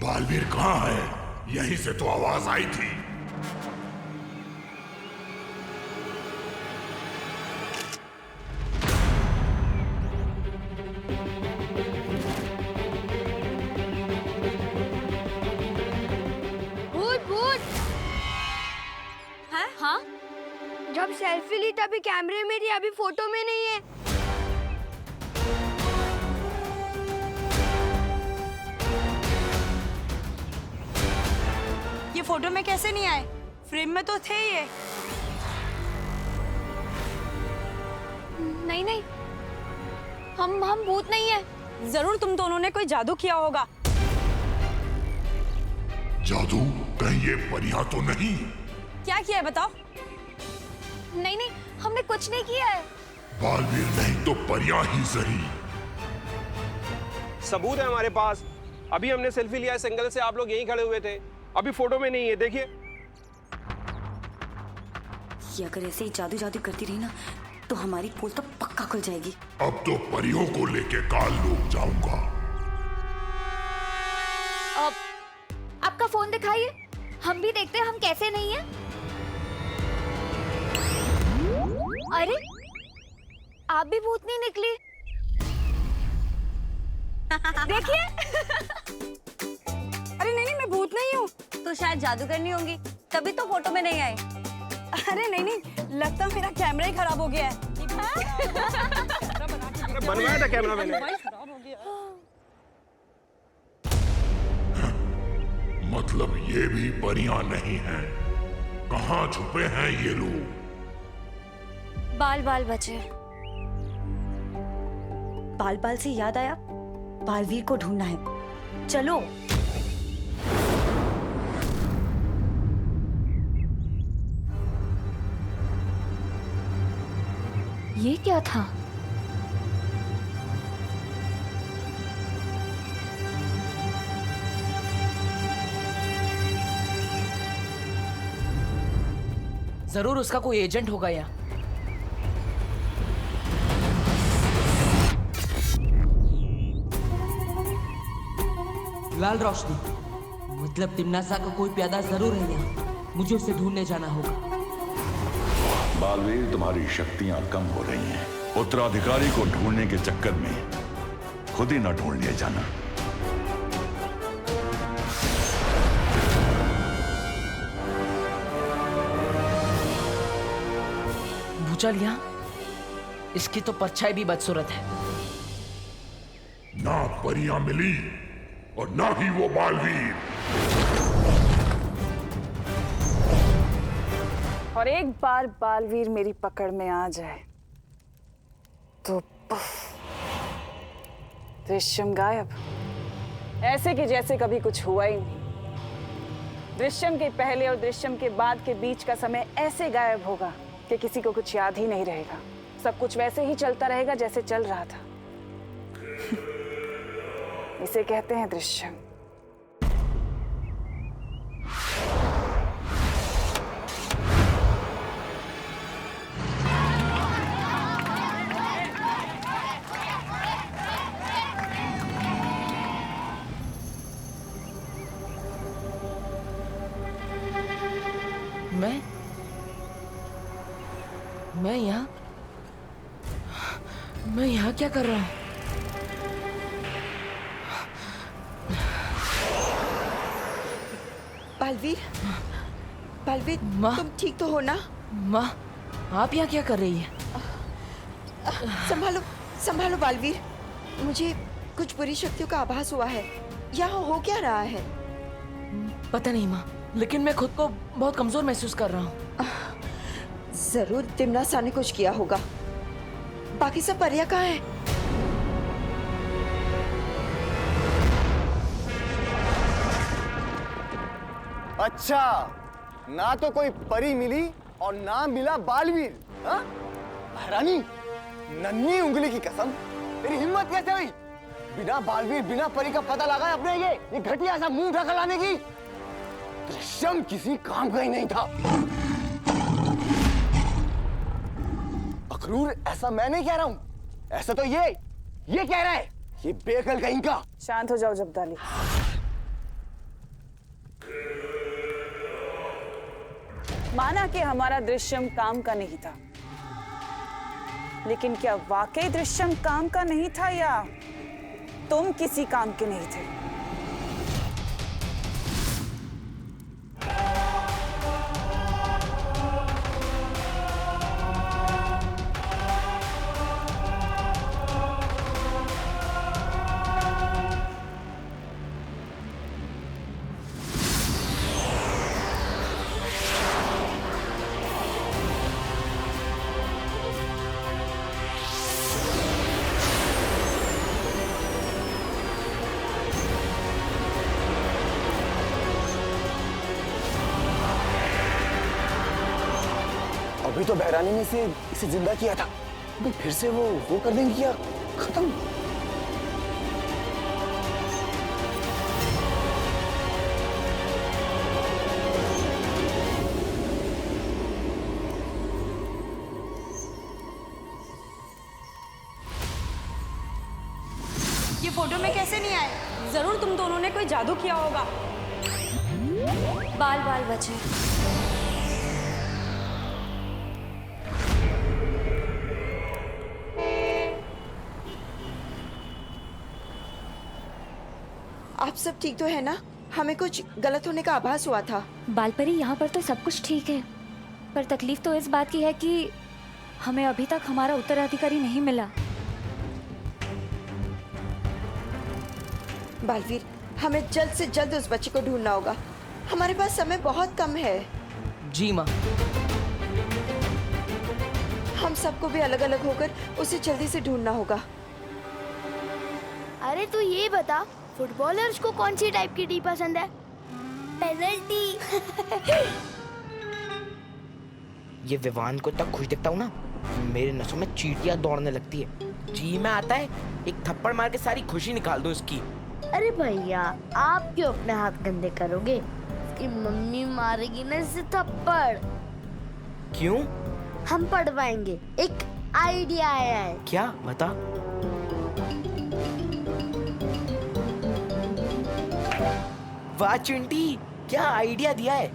बालवीर कहाँ है? यहीं से तो आवाज आई थी। भूत भूत। हैं? हाँ? जब सेल्फी ली तभी कैमरे में थी, अभी फोटो में नहीं है। ये फोटो में कैसे नहीं आए? फ्रेम में तो थे ये। नहीं नहीं, हम भूत नहीं है। जरूर तुम दोनों ने कोई जादू किया होगा। जादू? कहीं ये परियां तो नहीं? क्या किया है बताओ? नहीं नहीं, हमने कुछ नहीं किया है। बालवीर नहीं तो परियां ही सही। सबूत है हमारे पास। अभी हमने सेल्फी लिया इस एंगल से, आप लोग यहीं खड़े हुए थे। अभी फोटो में नहीं है, देखिए। ये अगर ऐसे ही जादू जादू करती रही ना तो हमारी पोल तो पक्का खुल जाएगी। अब तो परियों को लेके काल लूट जाऊंगा। अब आपका फोन दिखाइए, हम भी देखते हैं हम कैसे नहीं है। अरे आप भी भूत नहीं निकली। देखिए। अरे नहीं, मैं भूत नहीं हूँ। तो शायद जादू करनी होंगी, तभी तो फोटो में नहीं आए। अरे नहीं, लगता मेरा कैमरा ही खराब हो गया है। बनवाया था कैमरा मैंने। मतलब ये भी परियां नहीं हैं। कहाँ छुपे हैं ये लोग? बाल बाल बचे। बाल बाल से याद आया, बालवीर को ढूंढना है। चलो। ये क्या था? जरूर उसका कोई एजेंट होगा यहाँ। लाल रोशनी, मतलब तिमनासा का कोई प्यादा जरूर है यहाँ। मुझे उसे ढूंढने जाना होगा। बालवीर, तुम्हारी शक्तियां कम हो रही हैं। उत्तराधिकारी को ढूंढने के चक्कर में खुद ही न ढूंढ लिए जाना। भूचाल यहाँ, इसकी तो परछाई भी बदसूरत है। ना परियां मिली और ना ही वो बालवीर। और एक बार बालवीर मेरी पकड़ में आ जाए तो दृश्यम गायब, ऐसे कि जैसे कभी कुछ हुआ ही नहीं। दृश्यम के पहले और दृश्यम के बाद के बीच का समय ऐसे गायब होगा कि किसी को कुछ याद ही नहीं रहेगा। सब कुछ वैसे ही चलता रहेगा जैसे चल रहा था। इसे कहते हैं दृश्यम। मैं यहाँ क्या कर रहा हूँ? बालवीर, बालवीर, तुम ठीक तो हो ना? माँ, आप यहाँ क्या कर रही है? संभालो, संभालो बालवीर। मुझे कुछ बुरी शक्तियों का आभास हुआ है। यहाँ हो क्या रहा है? पता नहीं माँ, लेकिन मैं खुद को बहुत कमजोर महसूस कर रहा हूँ। जरूर तिमनासा ने कुछ किया होगा। बाकी सब परियां कहाँ हैं? अच्छा, ना तो कोई परी मिली और ना मिला बालवीर। हाँ? महारानी, नन्ही उंगली की कसम, तेरी हिम्मत कैसे हुई बिना बालवीर बिना परी का पता लगा अपने ये घटिया सा मुंह ढका लाने की? दृश्यम किसी काम का ही नहीं था। अखरूर, ऐसा मैं नहीं कह रहा हूं, ऐसा तो ये कह रहा है, ये बेअकल कहीं का। शांत हो जाओ जब्दाली। माना कि हमारा दृश्यम काम का नहीं था, लेकिन क्या वाकई दृश्यम काम का नहीं था या तुम किसी काम के नहीं थे? अभी तो बहरानी ने इसे जिंदा किया था, अभी फिर से वो कर देंगे क्या खत्म? ये फोटो में कैसे नहीं आए? जरूर तुम दोनों ने कोई जादू किया होगा। बाल बाल बचे। आप सब ठीक तो है ना? हमें कुछ गलत होने का आभास हुआ था। बालपरी, यहाँ पर तो सब कुछ ठीक है, पर तकलीफ तो इस बात की है कि हमें अभी तक हमारा उत्तराधिकारी नहीं मिला। बालवीर, हमें जल्द से जल्द उस बच्चे को ढूंढना होगा। हमारे पास समय बहुत कम है। जी माँ। हम सबको भी अलग अलग होकर उसे जल्दी से ढूंढना होगा। अरे तू ये बता, फुटबॉलर्स को कौन सी टाइप की टी पसंद है? पेनल्टी। ये विवान को तक खुश दिखता हूँ ना, मेरे नसों में चींटियां दौड़ने लगती है। जी में आता है, एक थप्पड़ मार के सारी खुशी निकाल दो इसकी। अरे भैया, आप क्यों अपने हाथ गंदे करोगे? इसकी मम्मी मारेगी ना इसे थप्पड़। क्यों? हम पढ़वाएंगे, एक आइडिया आया है। क्या? बता। वाह चिंटी, क्या आइडिया दिया है।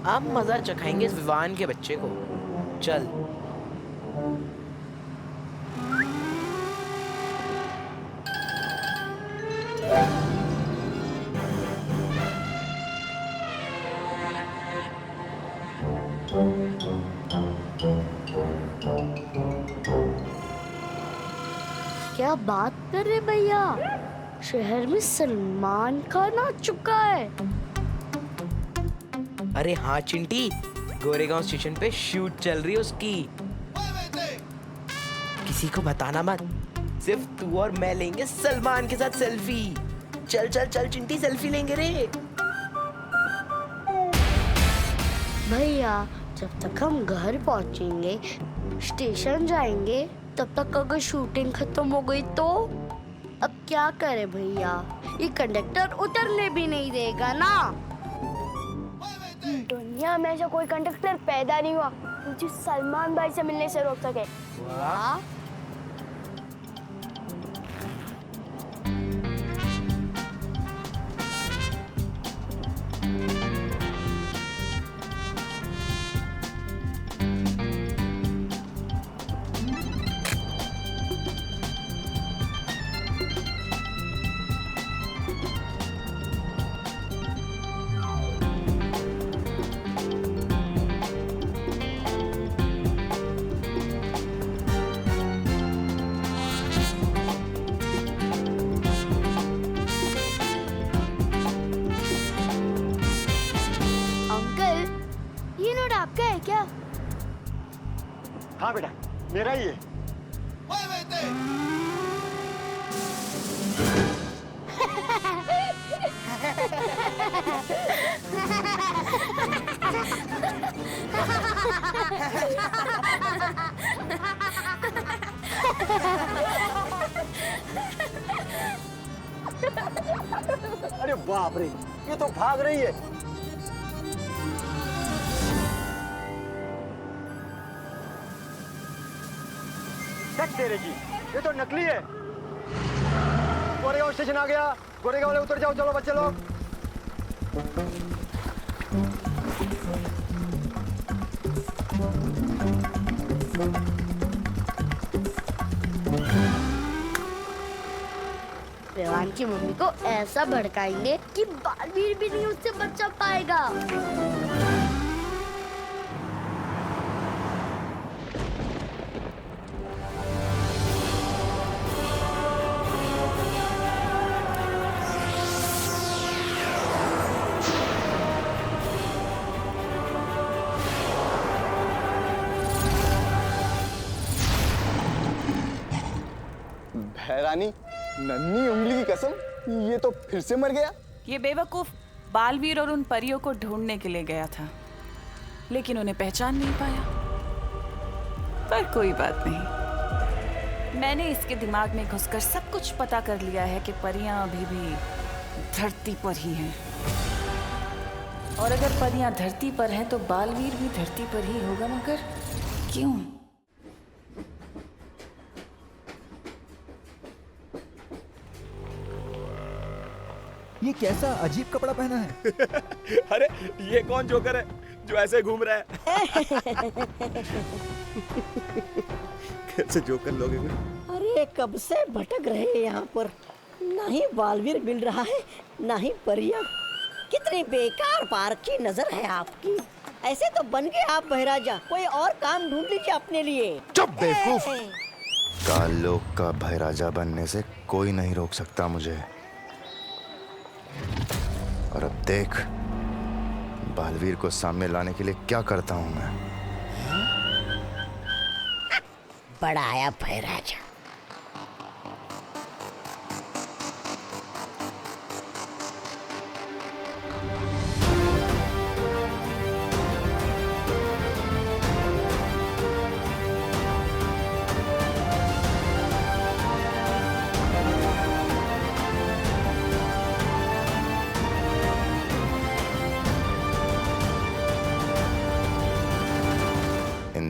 अब मजा चखाएंगे इस विवान के बच्चे को। चल। क्या बात कर रहे भैया, शहर में सलमान खान आ चुका है। अरे हाँ चिंटी, गोरेगांव स्टेशन पे शूट चल रही है उसकी। किसी को बताना मत, सिर्फ तू और मैं लेंगे सलमान के साथ सेल्फी। चल चल चल चिंटी, सेल्फी लेंगे रे। भैया, जब तक हम घर पहुंचेंगे, स्टेशन जाएंगे, तब तक अगर शूटिंग खत्म हो गई तो अब क्या करें भैया? ये कंडक्टर उतरने भी नहीं देगा ना। दुनिया में ऐसा कोई कंडक्टर पैदा नहीं हुआ मुझे सलमान भाई से मिलने से रोक सके। वाह। आपका है क्या? हाँ बेटा, मेरा ही है। अरे बाप रे, ये तो भाग रही है। तेरे की, ये तो नकली है। गोरेगांव स्टेशन आ गया, गोरेगांव वाले उतर जाओ, चलो बच्चे लोग। विवान की मम्मी को ऐसा भड़काएंगे कि बालवीर भी नहीं उससे बचा पाएगा। भैरानी, नन्ही उंगली की कसम, ये तो फिर से मर गया। ये बेवकूफ बालवीर और उन परियों को ढूंढने के लिए गया था, लेकिन उन्हें पहचान नहीं पाया। पर कोई बात नहीं, मैंने इसके दिमाग में घुसकर सब कुछ पता कर लिया है कि परियां अभी भी धरती पर ही हैं। और अगर परियां धरती पर हैं तो बालवीर भी धरती पर ही होगा, मगर क्यों? ये कैसा अजीब कपड़ा पहना है? अरे ये कौन जोकर है जो ऐसे घूम रहा है? कैसे जोकर लोग हैं? अरे कब से भटक रहे हैं यहाँ पर, ना ही बालवीर मिल रहा है ना ही परियां। कितनी बेकार पार्क की नजर है आपकी। ऐसे तो बन गए आप बहराजा, कोई और काम ढूंढ लीजिए अपने लिए। चुप बेवकूफ। काल लोक का बहराजा बनने से कोई नहीं रोक सकता मुझे। और अब देख बालवीर को सामने लाने के लिए क्या करता हूं मैं। बड़ा आया बहराजा।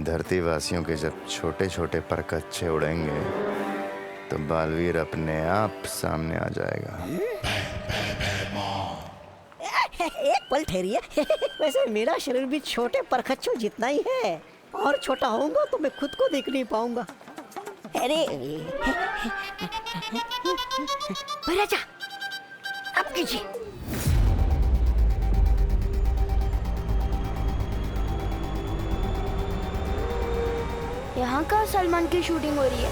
धरती वासियों के जब छोटे छोटे पर कच्चे उड़ेंगे तो बालवीर अपने आप सामने आ जाएगा। एक पल ठहरिए। वैसे मेरा शरीर भी छोटे परखच्चों जितना ही है, और छोटा होऊंगा तो मैं खुद को देख नहीं पाऊंगा। अरे बहराजा, अब कीजिए। यहाँ का सलमान की शूटिंग हो रही है।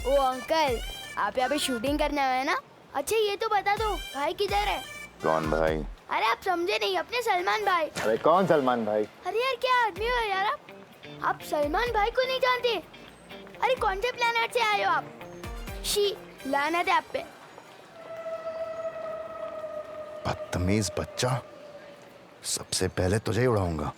ओ अंकल, आप यहाँ पे शूटिंग करने आए हैं ना? अच्छा ये तो बता दो, भाई किधर है? कौन भाई? अरे आप समझे नहीं, अपने सलमान भाई। अरे कौन सलमान भाई? अरे यार क्या आदमी हो यार आप सलमान भाई को नहीं जानते? अरे कौन से प्लेनेट से आए हो आप? शी लानत है आप पे। बदतमीज बच्चा, सबसे पहले तुझे ही उड़ाऊंगा।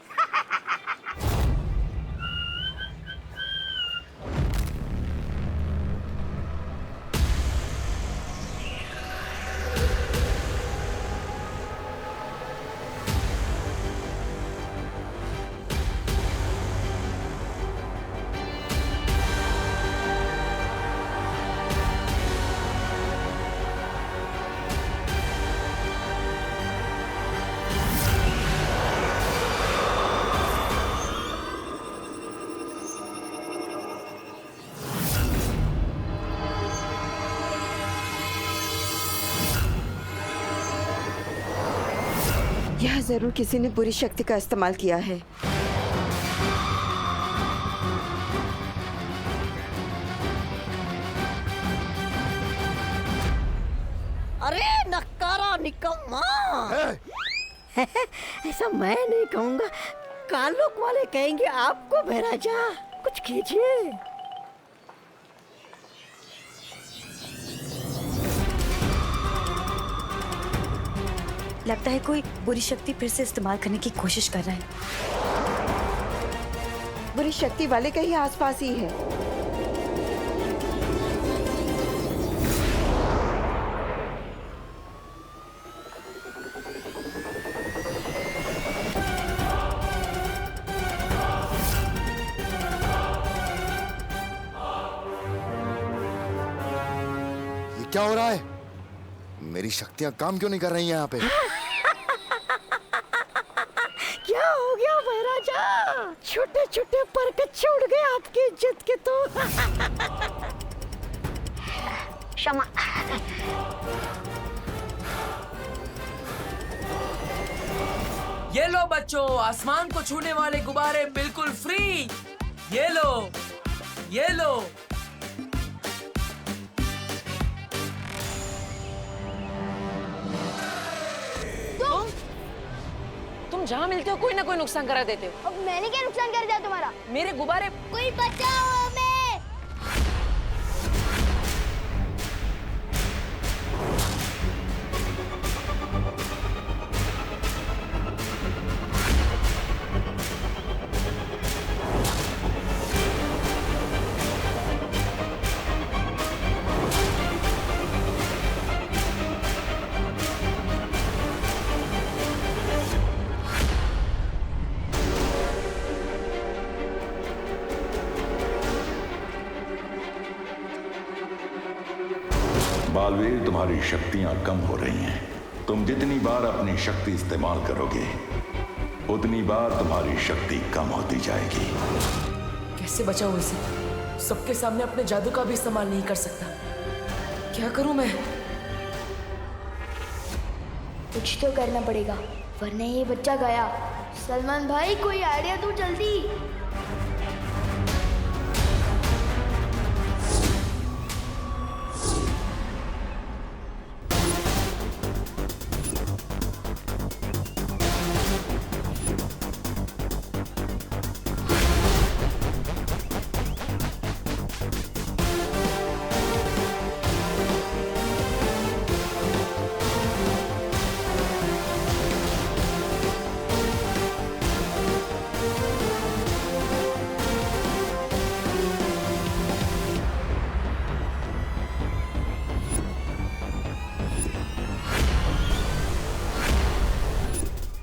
यह जरूर किसी ने बुरी शक्ति का इस्तेमाल किया है। अरे नक्कारा निकम्मा। ऐसा मैं नहीं कहूंगा, कालोक वाले कहेंगे आपको। बहराजा कुछ कीजिए। लगता है कोई बुरी शक्ति फिर से इस्तेमाल करने की कोशिश कर रहा है। बुरी शक्ति वाले कहीं आसपास ही है। क्या हो रहा है? मेरी शक्तियां काम क्यों नहीं कर रही हैं यहाँ पे? क्या हो गया महाराजा? छोटे छोटे पर कच्चे उड़ गए आपकी इज्जत के तो। क्षमा। ये लो बच्चों, आसमान को छूने वाले गुब्बारे बिल्कुल फ्री। ये लो, ये लो। तुम जहाँ मिलते हो कोई ना कोई नुकसान करा देते हो। अब मैंने क्या नुकसान कर दिया तुम्हारा? मेरे गुब्बारे। कोई बचाओ हमें। बालवीर, तुम्हारी शक्तियां कम हो रही हैं। तुम जितनी बार अपनी शक्ति इस्तेमाल करोगे उतनी बार तुम्हारी शक्ति कम होती जाएगी। कैसे बचाऊं इसे? सबके सामने अपने जादू का भी इस्तेमाल नहीं कर सकता। क्या करूं मैं? कुछ तो करना पड़ेगा वरना ये बच्चा गया। सलमान भाई कोई आइडिया दो जल्दी।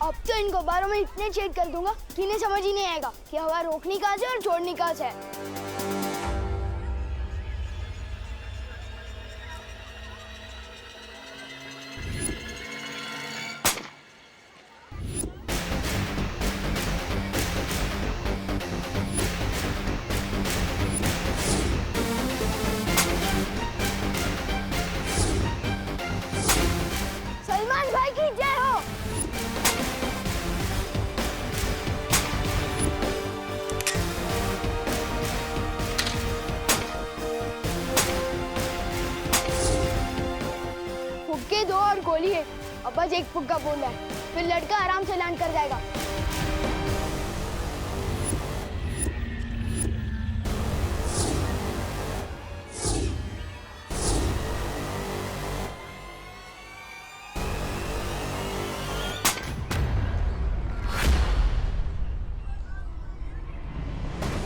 अब तो इन गुब्बारों में इतने छेद कर दूंगा कि इन्हें समझ ही नहीं आएगा कि हवा रोकनी कहाँ से और छोड़नी कहाँ से है। सलमान भाई की जय हो। फुक्के दो और गोली है। अब बस एक फुक्का बोलना है, फिर लड़का आराम से लैंड कर जाएगा।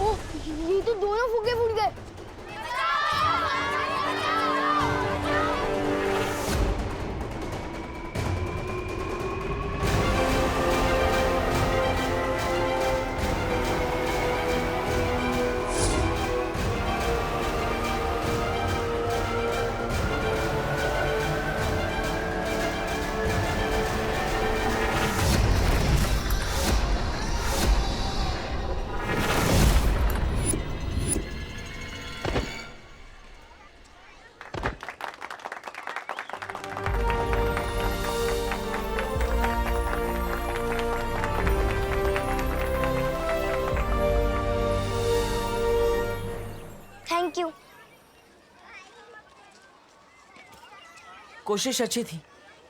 ओह, ये तो दोनों फुक्के फूट गए। Thank you. कोशिश अच्छी थी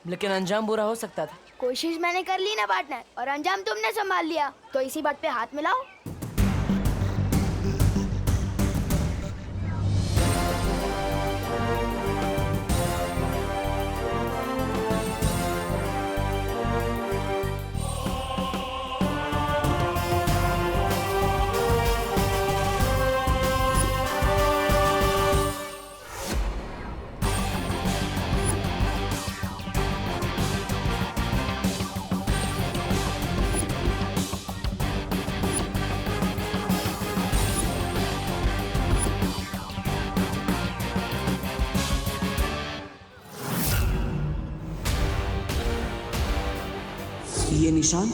लेकिन अंजाम बुरा हो सकता था। कोशिश मैंने कर ली ना पार्टनर, और अंजाम तुमने संभाल लिया, तो इसी बात पे हाथ मिलाओ। ये निशान